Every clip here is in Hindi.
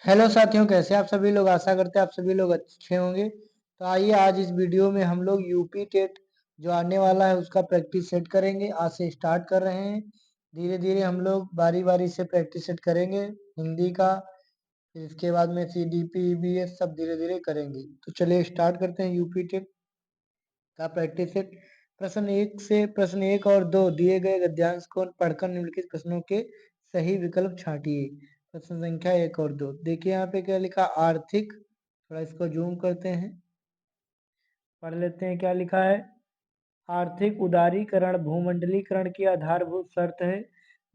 हेलो साथियों, कैसे आप सभी लोग। आशा करते हैं आप सभी लोग अच्छे होंगे। तो आइए आज इस वीडियो में हम लोग यूपी टेट जो आने वाला है उसका प्रैक्टिस सेट करेंगे। आज से स्टार्ट कर रहे हैं। धीरे धीरे हम लोग बारी बारी से प्रैक्टिस सेट करेंगे हिंदी का। फिर इसके बाद में सीडीपी ईबीएस सब धीरे धीरे करेंगे। तो चलिए स्टार्ट करते हैं यूपी टेट का प्रैक्टिस सेट। प्रश्न एक और दो दिए गए गद्यांश को पढ़कर निम्नलिखित प्रश्नों के सही विकल्प छांटिए। प्रश्न संख्या एक और दो देखिए यहाँ पे क्या लिखा, आर्थिक। थोड़ा इसको जूम करते हैं, पढ़ लेते हैं क्या लिखा है। आर्थिक उदारीकरण भूमंडलीकरण की आधारभूत शर्त है,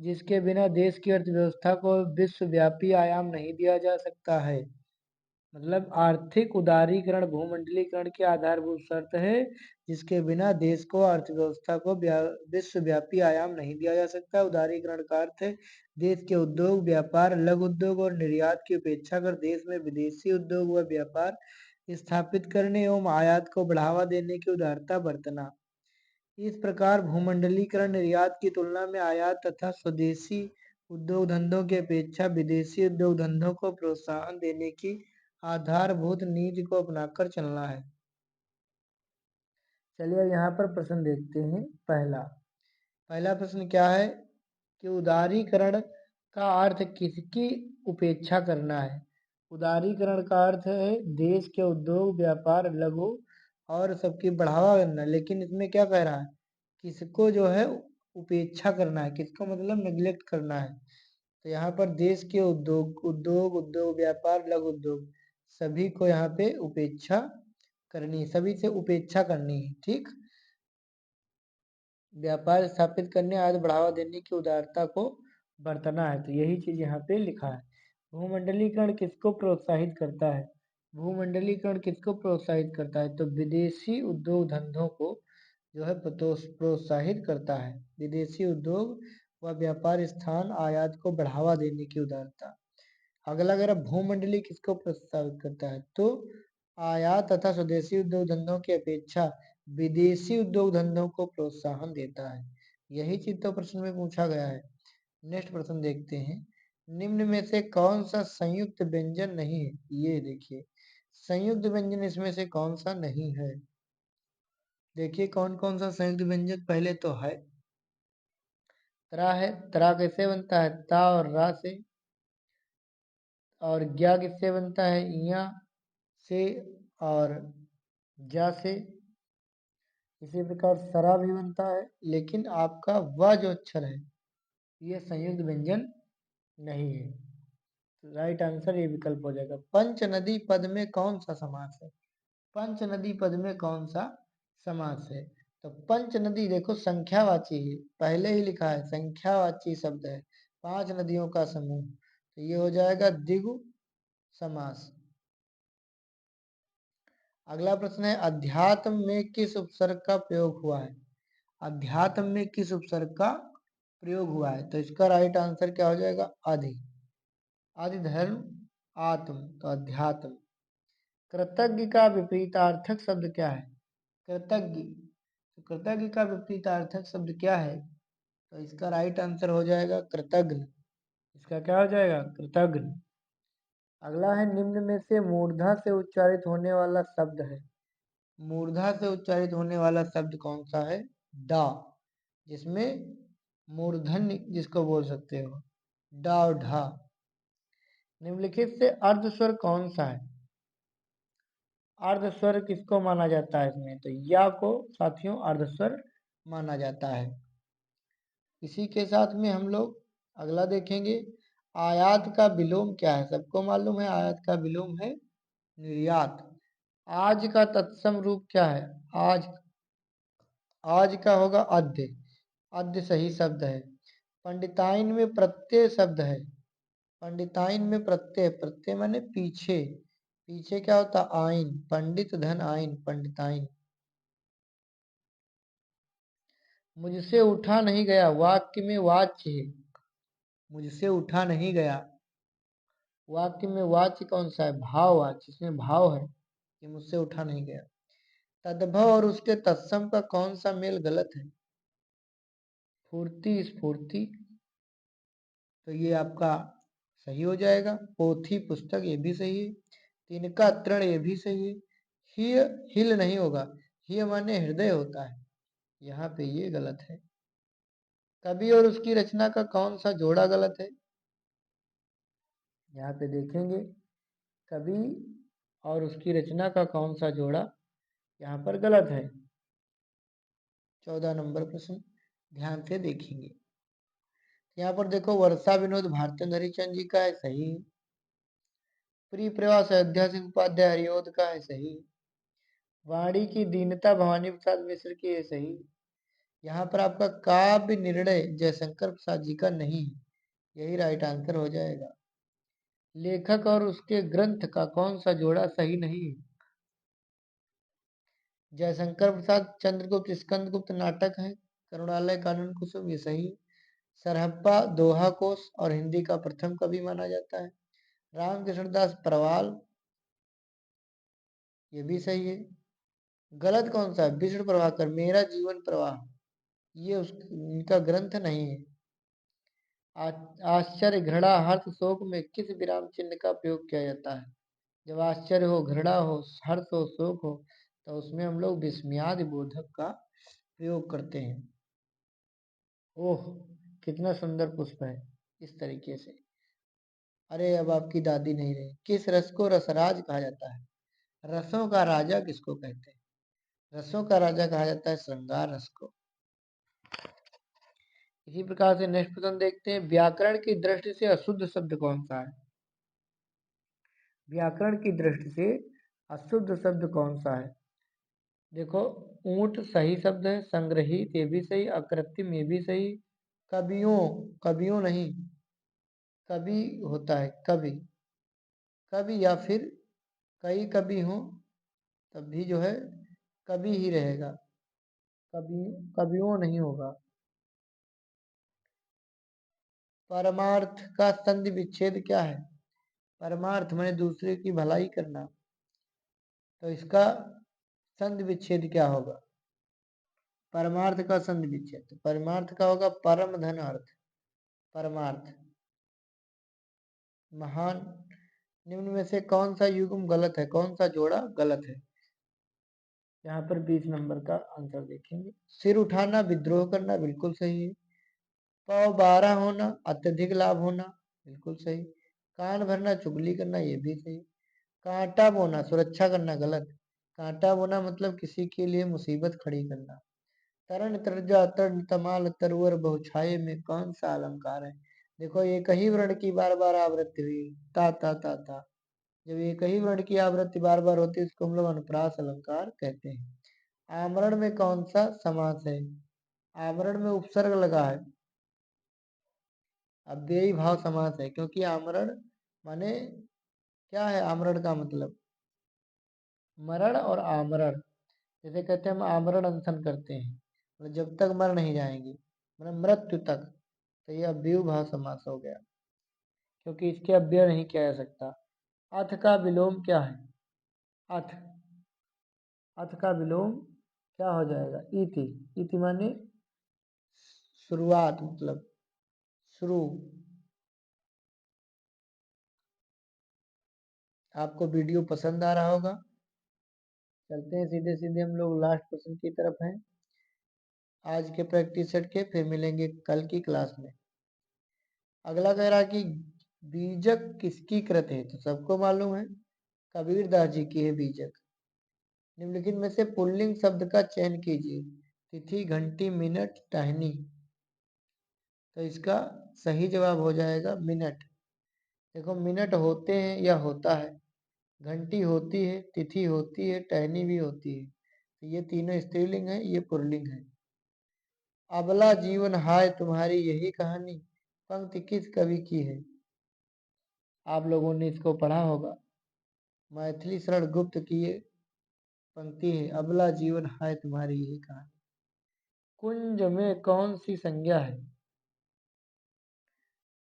जिसके बिना देश की अर्थव्यवस्था को विश्वव्यापी आयाम नहीं दिया जा सकता है। मतलब आर्थिक उदारीकरण भूमंडलीकरण की आधारभूत शर्त है, जिसके बिना देश को अर्थव्यवस्था को विश्वव्यापी आयाम नहीं दिया जा सकता। उदारीकरण का अर्थ है देश के उद्योग व्यापार लघु उद्योग और निर्यात की उपेक्षा कर देश में विदेशी उद्योग व व्यापार स्थापित करने एवं आयात को बढ़ावा देने की उदारता बरतना। इस प्रकार भूमंडलीकरण निर्यात की तुलना में आयात तथा स्वदेशी उद्योग धंधों की अपेक्षा विदेशी उद्योग धंधों को प्रोत्साहन देने की आधारभूत नीति को अपनाकर चलना है। चलिए यहाँ पर प्रश्न देखते हैं। पहला प्रश्न क्या है कि उदारीकरण का अर्थ किसकी उपेक्षा करना है। उदारीकरण का अर्थ है देश के उद्योग व्यापार लघु और सबकी बढ़ावा करना। लेकिन इसमें क्या कह रहा है, किसको जो है उपेक्षा करना है। किसको मतलब नेग्लेक्ट करना है। तो यहाँ पर देश के उद्योग व्यापार लघु उद्योग सभी को यहाँ पे उपेक्षा करनी, सभी से उपेक्षा करनी है। ठीक, व्यापार स्थापित करने आदि बढ़ावा देने की उदारता को बरतना है। तो यही चीज यहाँ पे लिखा है। भूमंडलीकरण किसको प्रोत्साहित करता है। भूमंडलीकरण किसको प्रोत्साहित करता है, तो विदेशी उद्योग धंधों को जो है प्रोत्साहित करता है। विदेशी उद्योग व व्यापार स्थान आयात को बढ़ावा देने की उदारता। अगला अगर भूमंडली किसको प्रोत्साहित करता है, तो आयात तथा स्वदेशी उद्योग धंधों की अपेक्षा विदेशी उद्योग धंधों को प्रोत्साहन देता है। यही चीज तो प्रश्न में पूछा गया है। नेक्स्ट प्रश्न देखते हैं। निम्न में से कौन सा संयुक्त व्यंजन नहीं है। ये देखिए संयुक्त व्यंजन इसमें से कौन सा नहीं है। देखिए कौन कौन सा संयुक्त व्यंजन। पहले तो है त्रा है। त्रा कैसे बनता है, ता और रा से। और ज्ञा किससे बनता है, इया से और जा से। इसी प्रकार सरा भी बनता है। लेकिन आपका वह जो अक्षर है ये संयुक्त व्यंजन नहीं है। तो राइट आंसर ये विकल्प हो जाएगा। पंच नदी पद में कौन सा समास है। पंच नदी पद में कौन सा समास है। तो पंच नदी देखो संख्यावाची है, पहले ही लिखा है संख्यावाची शब्द है, 5 नदियों का समूह। तो ये हो जाएगा द्विगु समास। अगला प्रश्न है अध्यात्म में किस उपसर्ग का प्रयोग हुआ है। अध्यात्म में किस उपसर्ग का प्रयोग हुआ है। तो इसका राइट आंसर क्या हो जाएगा, आदि। आदि धर्म आत्म, तो अध्यात्म। कृतज्ञ का विपरीतार्थक शब्द क्या है। कृतज्ञ, तो कृतज्ञ का विपरीतार्थक शब्द क्या है। तो इसका राइट आंसर हो जाएगा कृतज्ञ। इसका क्या हो जाएगा, कृतज्ञ। अगला है निम्न में से मूर्धा से उच्चारित होने वाला शब्द है। मूर्धा से उच्चारित होने वाला शब्द कौन सा है, डा। जिसमें मूर्धन्य जिसको बोल सकते हो, डा और ढा। निम्नलिखित से अर्ध स्वर कौन सा है। अर्ध स्वर किसको माना जाता है इसमें, तो या को साथियों अर्ध स्वर माना जाता है। इसी के साथ में हम लोग अगला देखेंगे। आयात का विलोम क्या है। सबको मालूम है आयात का विलोम है निर्यात। आज का तत्सम रूप क्या है, आज। आज का होगा अद्य। अद्य सही शब्द है। पंडिताइन में प्रत्यय शब्द है। पंडिताइन में प्रत्यय, प्रत्यय माने पीछे। पीछे क्या होता, आइन। पंडित धन आइन, पंडिताइन। मुझसे उठा नहीं गया, वाक्य में वाच्य है। मुझसे उठा नहीं गया, वाक्य में वाच्य कौन सा है, भाववाच्य। इसमें भाव है कि मुझसे उठा नहीं गया। तद्भव और उसके तत्सम का कौन सा मेल गलत है। फूर्ति स्फूर्ति, तो ये आपका सही हो जाएगा। पोथी पुस्तक ये भी सही है। तिनका तृण ये भी सही है। हिय हिल नहीं होगा, हिय माने हृदय होता है, यहाँ पे ये गलत है। कवि और उसकी रचना का कौन सा जोड़ा गलत है? यहाँ पे देखेंगे कवि और उसकी रचना का कौन सा जोड़ा यहाँ पर गलत है। 14 नंबर प्रश्न ध्यान से देखेंगे। यहाँ पर देखो वर्षा विनोद भारतेंद्र हरिचंद जी का है, सही। प्रिय प्रवास अयोध्या सिंह उपाध्याय हरिओद का है, सही। वाणी की दीनता भवानी प्रसाद मिश्र की है, सही। यहाँ पर आपका काव्य निर्णय जयशंकर प्रसाद जी का नहीं है, यही राइट आंसर हो जाएगा। लेखक और उसके ग्रंथ का कौन सा जोड़ा सही नहीं है? जयशंकर प्रसाद चंद्रगुप्त स्कंदगुप्त नाटक है, करुणालय कानून कुसुम ये सही। सरहप्पा दोहा कोश और हिंदी का प्रथम कवि माना जाता है। रामकृष्ण दास परवाल ये भी सही है। गलत कौन सा है? विष्णु प्रभाकर मेरा जीवन प्रवाह, ये इनका ग्रंथ नहीं है। आश्चर्य घृणा हर्ष शोक में किस विराम चिन्ह का प्रयोग किया जाता है? जब आश्चर्य हो, घृणा हो, हर्ष हो, शोक हो, तो उसमें हम लोग विस्मयादि बोधक का प्रयोग करते हैं। ओह कितना सुंदर पुष्प है, इस तरीके से। अरे अब आपकी दादी नहीं रही। किस रस को रसराज कहा जाता है? रसों का राजा किसको कहते हैं? रसों का राजा कहा जाता है श्रृंगार रस को। इसी प्रकार से नेक्स्ट प्रश्न देखते हैं। व्याकरण की दृष्टि से अशुद्ध शब्द कौन सा है? व्याकरण की दृष्टि से अशुद्ध शब्द कौन सा है? देखो ऊंट सही शब्द है, संग्रहित ये भी सही, अकृत्रिम ये भी सही। कवियों, कवियों नहीं, कवि होता है कवि, कवि या फिर कई कवि हो तब भी जो है कवि ही रहेगा, कवि कवियों नहीं होगा। परमार्थ का संधि विच्छेद क्या है? परमार्थ मैंने दूसरे की भलाई करना, तो इसका संधि विच्छेद क्या होगा? परमार्थ का संधि विच्छेद, तो परमार्थ का होगा परम धन अर्थ। परमार्थ महान। निम्न में से कौन सा युग्म गलत है, कौन सा जोड़ा गलत है? यहाँ पर 20 नंबर का आंसर देखेंगे। सिर उठाना विद्रोह करना बिल्कुल सही है। पौ 12 होना अत्यधिक लाभ होना बिल्कुल सही। कान भरना चुगली करना ये भी सही। कांटा बोना सुरक्षा करना गलत। कांटा बोना मतलब किसी के लिए मुसीबत खड़ी करना। तरण तर्जा तरण तमाल तरवर बहुछाये में कौन सा अलंकार है? देखो एक ही वर्ण की बार बार आवृत्ति हुई, ता ता ता ता। जब एक ही वर्ण की आवृत्ति बार बार होती है इसको हम लोग अनुप्रास अलंकार कहते हैं। आमरण में कौन सा समास है? आमरण में उपसर्ग लगा है, अव्ययी भाव समास है, क्योंकि आमरण माने क्या है? आमरण का मतलब मरण और आमरण। जैसे कहते हैं हम आमरण अनशन करते हैं, मतलब जब तक मर नहीं जाएंगे, मतलब मृत्यु तक, तो ये अव्ययी भाव समास हो गया, क्योंकि इसके अव्यय नहीं किया जा सकता। अथ का विलोम क्या है? अथ, अथ का विलोम क्या हो जाएगा? इति। इति माने शुरुआत, मतलब शुरू। आपको वीडियो पसंद आ रहा होगा। चलते हैं सीधे सीधे हम लोग लास्ट क्वेश्चन की तरफ हैं आज के प्रैक्टिस सेट के, फिर मिलेंगे कल की क्लास में। अगला कह रहा कि बीजक किसकी कृत है? तो सबको मालूम है कबीर दास जी की है बीजक। निम्नलिखित में से पुल्लिंग शब्द का चयन कीजिए। तिथि घंटी मिनट टहनी, तो इसका सही जवाब हो जाएगा मिनट। देखो मिनट होते हैं या होता है, घंटी होती है, तिथि होती है, टहनी भी होती है, तो ये तीनों स्त्रीलिंग है, ये पुल्लिंग है। अबला जीवन हाय तुम्हारी यही कहानी पंक्ति किस कवि की है? आप लोगों ने इसको पढ़ा होगा। मैथिली शरण गुप्त की ये पंक्ति है, अबला जीवन हाय तुम्हारी यही कहानी। कुंज में कौन सी संज्ञा है?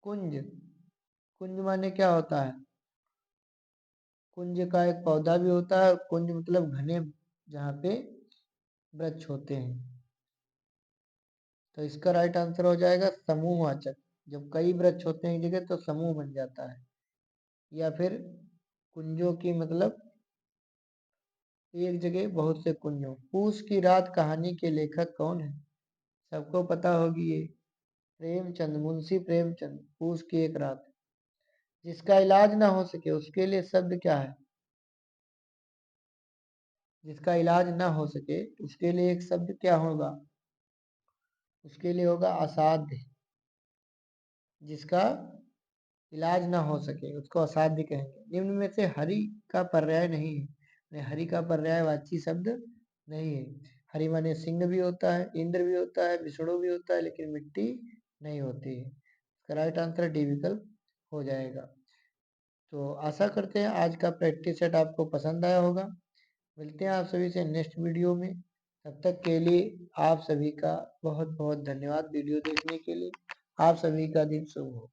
कुंज, कुंज माने क्या होता है? कुंज का एक पौधा भी होता है, कुंज मतलब घने जहाँ पे वृक्ष होते हैं, तो इसका राइट आंसर हो जाएगा समूहवाचक। जब कई वृक्ष होते हैं एक जगह तो समूह बन जाता है। या फिर कुंजों की मतलब एक जगह बहुत से कुंजों। पूस की रात कहानी के लेखक कौन है? सबको पता होगी ये, प्रेमचंद, मुंशी प्रेमचंद। पूस की एक रात। जिसका इलाज ना हो सके उसके लिए शब्द क्या है? जिसका इलाज ना हो सके उसके लिए एक शब्द क्या होगा? उसके लिए होगा असाध्य। जिसका इलाज ना हो सके उसको असाध्य कहेंगे। निम्न में से हरि का पर्याय नहीं है। हरि का पर्यायवाची शब्द नहीं है। हरि माने सिंह भी होता है, इंद्र भी होता है, विष्णु भी होता है, लेकिन मिट्टी नहीं होती है। इसका राइट आंसर डी विकल्प हो जाएगा। तो आशा करते हैं आज का प्रैक्टिस सेट आपको पसंद आया होगा। मिलते हैं आप सभी से नेक्स्ट वीडियो में। तब तक के लिए आप सभी का बहुत बहुत धन्यवाद वीडियो देखने के लिए। आप सभी का दिन शुभ हो।